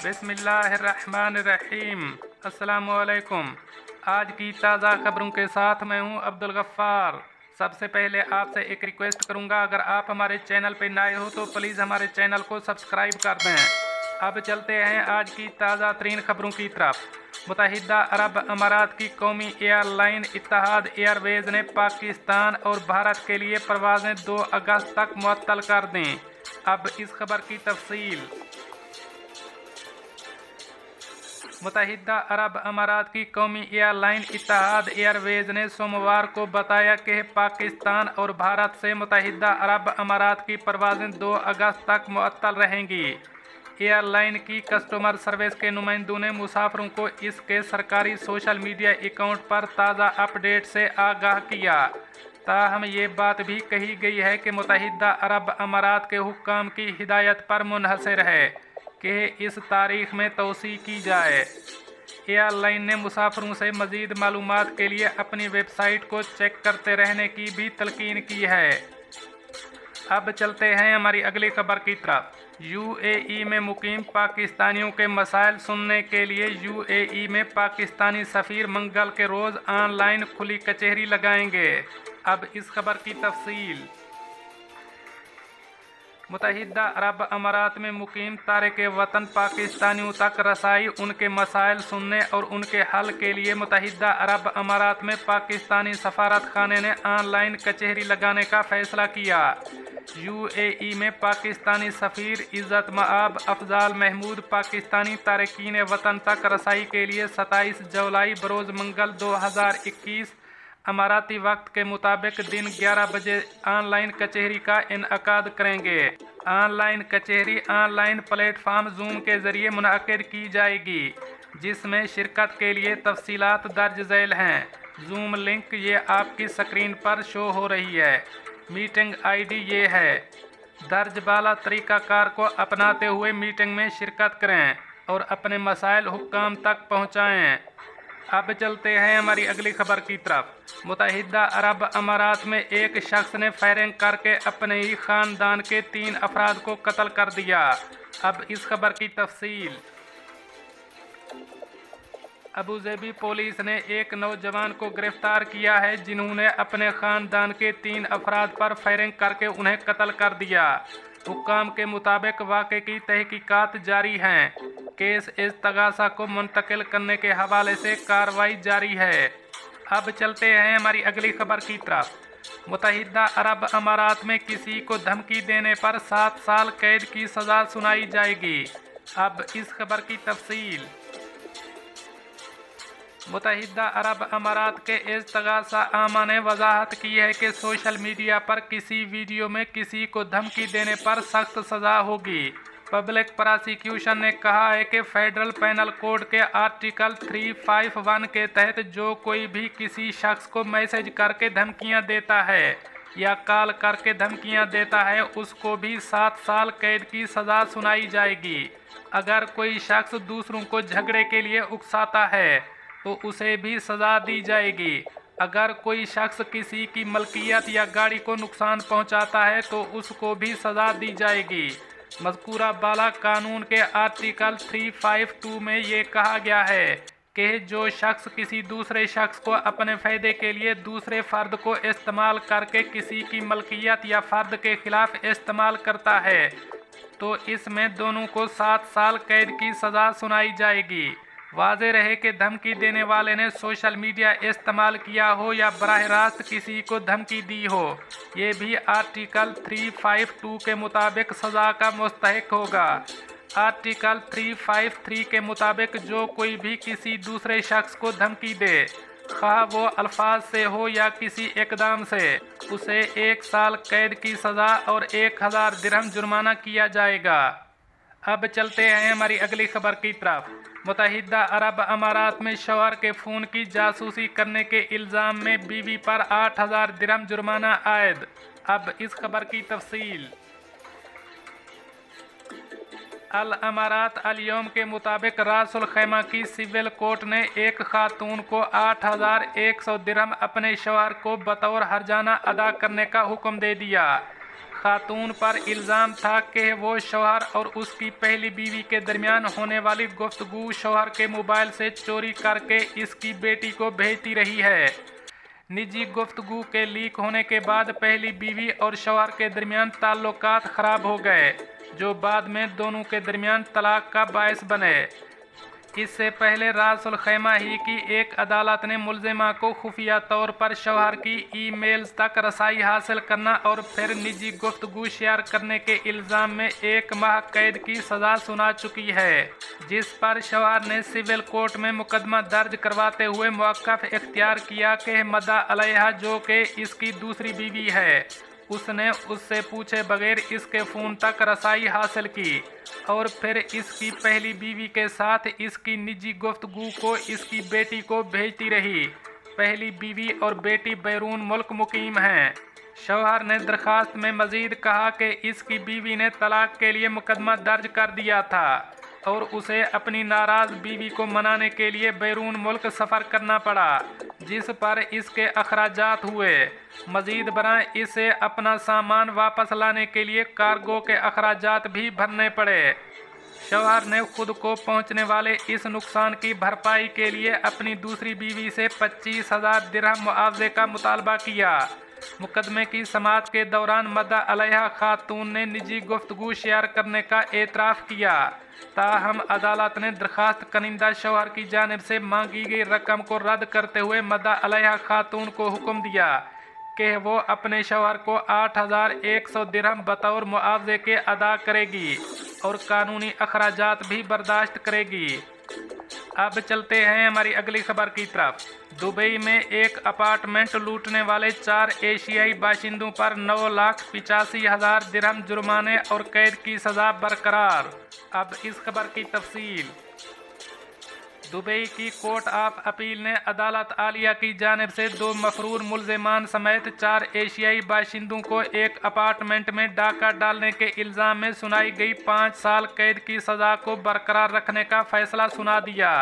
बिस्मिल्लाहिर्रहमानिर्रहीम। अस्सलामुअलैकुम। आज की ताज़ा खबरों के साथ मैं हूं अब्दुल गफ्फार। सबसे पहले आपसे एक रिक्वेस्ट करूंगा, अगर आप हमारे चैनल पर नए हो तो प्लीज़ हमारे चैनल को सब्सक्राइब कर दें। अब चलते हैं आज की ताज़ा तरीन खबरों की तरफ। मुत्तहिदा अरब अमारात की कौमी एयरलाइन इत्तेहाद एयरवेज़ ने पाकिस्तान और भारत के लिए परवाज़ें 2 अगस्त तक मुअत्तल कर दी। अब इस खबर की तफसील। मुत्तहिदा अरब अमारात की कौमी एयरलाइन इत्तेहाद एयरवेज़ ने सोमवार को बताया कि पाकिस्तान और भारत से मुत्तहिदा अरब अमारात की परवाज़ें 2 अगस्त तक मुअत्तल रहेंगी। एयरलाइन की कस्टमर सर्विस के नुमाइंदों ने मुसाफिरों को इसके सरकारी सोशल मीडिया अकाउंट पर ताज़ा अपडेट से आगाह किया। ताहम ये बात भी कही गई है कि मुत्तहिदा अरब अमारात के हुक्काम की हिदायत पर मुनहसर है कि इस तारीख में तौसी की जाए। एयरलाइन ने मुसाफिरों से मज़ीद मालूमात के लिए अपनी वेबसाइट को चेक करते रहने की भी तलकीन की है। अब चलते हैं हमारी अगली खबर की तरफ। यूएई में मुकीम पाकिस्तानियों के मसाइल सुनने के लिए यूएई में पाकिस्तानी सफ़ीर मंगल के रोज़ ऑनलाइन खुली कचहरी लगाएंगे। अब इस खबर की तफसील। मुत्तहिदा अरब अमारात में मुकीम तारिक वतन पाकिस्तानियों तक रसाई, उनके मसाइल सुनने और उनके हल के लिए मुत्तहिदा अरब अमारात में पाकिस्तानी सफारत खाने ने ऑनलाइन कचहरी लगाने का फ़ैसला किया। यूएई में पाकिस्तानी सफ़ीर इज़्ज़त मआब अफजाल महमूद पाकिस्तानी तारकीन वतन तक रसाई के लिए 27 जुलाई बरोज़ मंगल 2021 अमाराती वक्त के मुताबिक दिन 11 बजे ऑनलाइन कचहरी का इनअकाद करेंगे। ऑनलाइन कचहरी ऑनलाइन प्लेटफार्म जूम के ज़रिए मुनअक्किद की जाएगी, जिसमें शिरकत के लिए तफसीलात दर्ज झैल हैं। जूम लिंक ये आपकी स्क्रीन पर शो हो रही है। मीटिंग आईडी ये है। दर्ज बाला तरीक़ाकार को अपनाते हुए मीटिंग में शिरकत करें और अपने मसाइल हुक्काम तक पहुँचाएँ। अब चलते हैं हमारी अगली खबर की तरफ। मुत्तहिदा अरब अमारात में एक शख्स ने फायरिंग करके अपने ही ख़ानदान के 3 अफराद को कत्ल कर दिया। अब इस खबर की तफसील। अबूज़ेबी पुलिस ने एक नौजवान को गिरफ्तार किया है, जिन्होंने अपने ख़ानदान के 3 अफराद पर फायरिंग करके उन्हें कत्ल कर दिया। हुक्काम के मुताबिक वाक़े की तहकीकात जारी हैं। केस इस्तगासा को मुंतकिल करने के हवाले से कार्रवाई जारी है। अब चलते हैं हमारी अगली खबर की तरफ। मुत्तहिदा अरब अमारात में किसी को धमकी देने पर 7 साल कैद की सज़ा सुनाई जाएगी। अब इस खबर की तफसील। मुत्तहिदा अरब अमारात के इस्तगासा आमा ने वजाहत की है कि सोशल मीडिया पर किसी वीडियो में किसी को धमकी देने पर सख्त सज़ा होगी। पब्लिक प्रोसिक्यूशन ने कहा है कि फेडरल पेनल कोड के आर्टिकल 351 के तहत जो कोई भी किसी शख्स को मैसेज करके धमकियां देता है या कॉल करके धमकियां देता है, उसको भी 7 साल कैद की सज़ा सुनाई जाएगी। अगर कोई शख्स दूसरों को झगड़े के लिए उकसाता है तो उसे भी सज़ा दी जाएगी। अगर कोई शख्स किसी की मलकियत या गाड़ी को नुकसान पहुंचाता है तो उसको भी सज़ा दी जाएगी। मज़कूरा बाला कानून के आर्टिकल 352 में ये कहा गया है कि जो शख्स किसी दूसरे शख्स को अपने फ़ायदे के लिए दूसरे फ़र्द को इस्तेमाल करके किसी की मलकियत या फ़र्द के ख़िलाफ़ इस्तेमाल करता है तो इसमें दोनों को 7 साल कैद की सज़ा सुनाई जाएगी। वाज़ेह रहे कि धमकी देने वाले ने सोशल मीडिया इस्तेमाल किया हो या बराह रास्त किसी को धमकी दी हो, ये भी आर्टिकल 352 के मुताबिक सज़ा का मुस्तहिक होगा। आर्टिकल 353 के मुताबिक जो कोई भी किसी दूसरे शख्स को धमकी दे, खा वो अल्फाज से हो या किसी इक़दाम से, उसे 1 साल कैद की सज़ा और 1000 दिरहम जुर्माना किया जाएगा। अब चलते हैं हमारी अगली खबर की तरफ। मुत्तहिदा अरब अमारात में शौहर के फ़ोन की जासूसी करने के इल्ज़ाम में बीवी पर 8000 दिरहम जुर्माना आयद। अब इस खबर की तफसील। अल अमारात अल यौम के मुताबिक रासुल खैमा की सिविल कोर्ट ने एक खातून को 8100 दिरहम अपने शौहर को बतौर हर्जाना अदा करने का हुक्म दे दिया। खातून पर इल्ज़ाम था कि वो शौहर और उसकी पहली बीवी के दरमियान होने वाली गुफ्तगू शौहर के मोबाइल से चोरी करके इसकी बेटी को भेजती रही है। निजी गुफ्तगू के लीक होने के बाद पहली बीवी और शौहर के दरमियान ताल्लुकात ख़राब हो गए, जो बाद में दोनों के दरमियान तलाक का बायस बने। इससे पहले रास उल खैमा ही की एक अदालत ने मुलजिमा को खुफिया तौर पर शौहर की ईमेल्स तक रसाई हासिल करना और फिर निजी गुफ्तगू शेयर करने के इल्ज़ाम में 1 माह कैद की सज़ा सुना चुकी है, जिस पर शौहर ने सिविल कोर्ट में मुकदमा दर्ज करवाते हुए मौक़िफ़ इख्तियार किया कि मदा अलैहा, जो कि इसकी दूसरी बीवी है, उसने उससे पूछे बगैर इसके फ़ोन तक रसाई हासिल की और फिर इसकी पहली बीवी के साथ इसकी निजी गुफ्तगू को इसकी बेटी को भेजती रही। पहली बीवी और बेटी बैरून मुल्क मुकीम हैं। शौहर ने दरख्वास्त में मज़ीद कहा कि इसकी बीवी ने तलाक के लिए मुकदमा दर्ज कर दिया था और उसे अपनी नाराज़ बीवी को मनाने के लिए बैरून मुल्क सफ़र करना पड़ा, जिस पर इसके अखराजात हुए। मज़ीद बरां इसे अपना सामान वापस लाने के लिए कार्गो के अखराजात भी भरने पड़े। शौहर ने खुद को पहुंचने वाले इस नुकसान की भरपाई के लिए अपनी दूसरी बीवी से 25,000 दिरहम मुआवजे का मुतालबा किया। मुकदमे की समाअत के दौरान मदा अलैहा खातून ने निजी गुफ्तगू शेयर करने का एतराफ़ किया, ताहम अदालत ने दरख्वास्त कनिंदा शौहर की जानिब से मांगी गई रकम को रद्द करते हुए मदा अलैहा खातून को हुक्म दिया कि वो अपने शौहर को 8,100 दिरहम बतौर मुआवजे के अदा करेगी और कानूनी अखराजात भी बर्दाश्त करेगी। अब चलते हैं हमारी अगली खबर की तरफ। दुबई में एक अपार्टमेंट लूटने वाले 4 एशियाई बाशिंदों पर 9,85,000 दिरहम जुर्माने और कैद की सज़ा बरकरार। अब इस खबर की तफसील। दुबई की कोर्ट ऑफ अपील ने अदालत आलिया की जानिब से 2 मफरूर मुलजिमान समेत 4 एशियाई बाशिंदों को एक अपार्टमेंट में डाका डालने के इल्ज़ाम में सुनाई गई 5 साल कैद की सज़ा को बरकरार रखने का फैसला सुना दिया।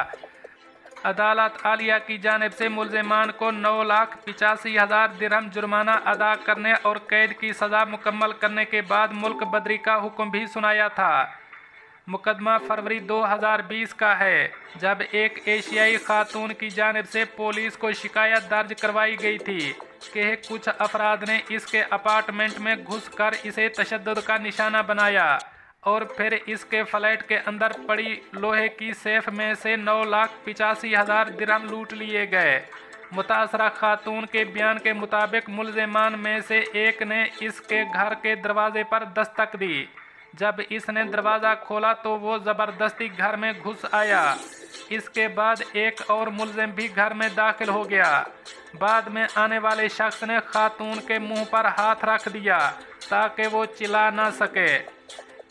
अदालत आलिया की जानिब से मुलजिमान को 9,85,000 दिरहम जुर्माना अदा करने और कैद की सज़ा मुकम्मल करने के बाद मुल्क बदरी का हुक्म भी सुनाया था। मुकदमा फरवरी 2020 का है, जब एक एशियाई खातून की जानिब से पुलिस को शिकायत दर्ज करवाई गई थी कि कुछ अफराद ने इसके अपार्टमेंट में घुसकर इसे तशद्दुद का निशाना बनाया और फिर इसके फ्लैट के अंदर पड़ी लोहे की सेफ में से 9,85,000 दिरहम लूट लिए गए। मुतासरा खातून के बयान के मुताबिक मुलजिमान में से एक ने इसके घर के दरवाजे पर दस्तक दी। जब इसने दरवाज़ा खोला तो वो ज़बरदस्ती घर में घुस आया। इसके बाद एक और मुलजिम भी घर में दाखिल हो गया। बाद में आने वाले शख्स ने खातून के मुंह पर हाथ रख दिया ताकि वो चिल्ला ना सके।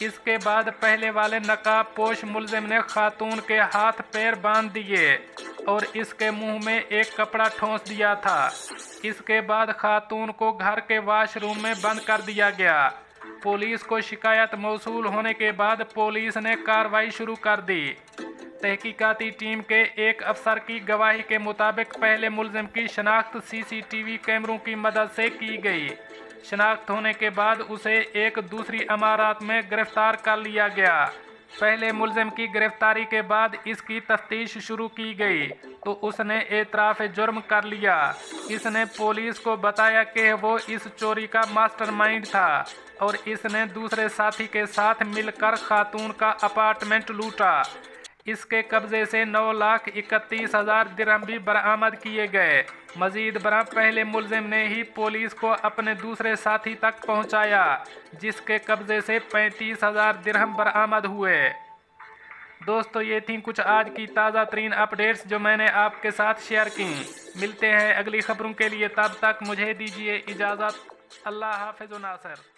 इसके बाद पहले वाले नकाब पोश मुलजिम ने खातून के हाथ पैर बांध दिए और इसके मुंह में एक कपड़ा ठोंस दिया था। इसके बाद खातून को घर के वाशरूम में बंद कर दिया गया। पुलिस को शिकायत मौसूल होने के बाद पुलिस ने कार्रवाई शुरू कर दी। तहकीकाती टीम के एक अफसर की गवाही के मुताबिक पहले मुलजिम की शनाख्त सीसीटीवी कैमरों की मदद से की गई। शनाख्त होने के बाद उसे एक दूसरी अमारत में गिरफ्तार कर लिया गया। पहले मुलजिम की गिरफ्तारी के बाद इसकी तफ्तीश शुरू की गई तो उसने एतराफ़ जुर्म कर लिया। इसने पुलिस को बताया कि वो इस चोरी का मास्टरमाइंड था और इसने दूसरे साथी के साथ मिलकर खातून का अपार्टमेंट लूटा। इसके कब्जे से 9,31,000 दिरहम भी बरामद किए गए। मजीद बरां पहले मुलजिम ने ही पुलिस को अपने दूसरे साथी तक पहुंचाया, जिसके कब्जे से 35,000 दिरहम बरामद हुए। दोस्तों, ये थी कुछ आज की ताज़ा तरीन अपडेट्स जो मैंने आपके साथ शेयर की। मिलते हैं अगली खबरों के लिए, तब तक मुझे दीजिए इजाज़त। अल्लाह हाफ़िज़ नासिर।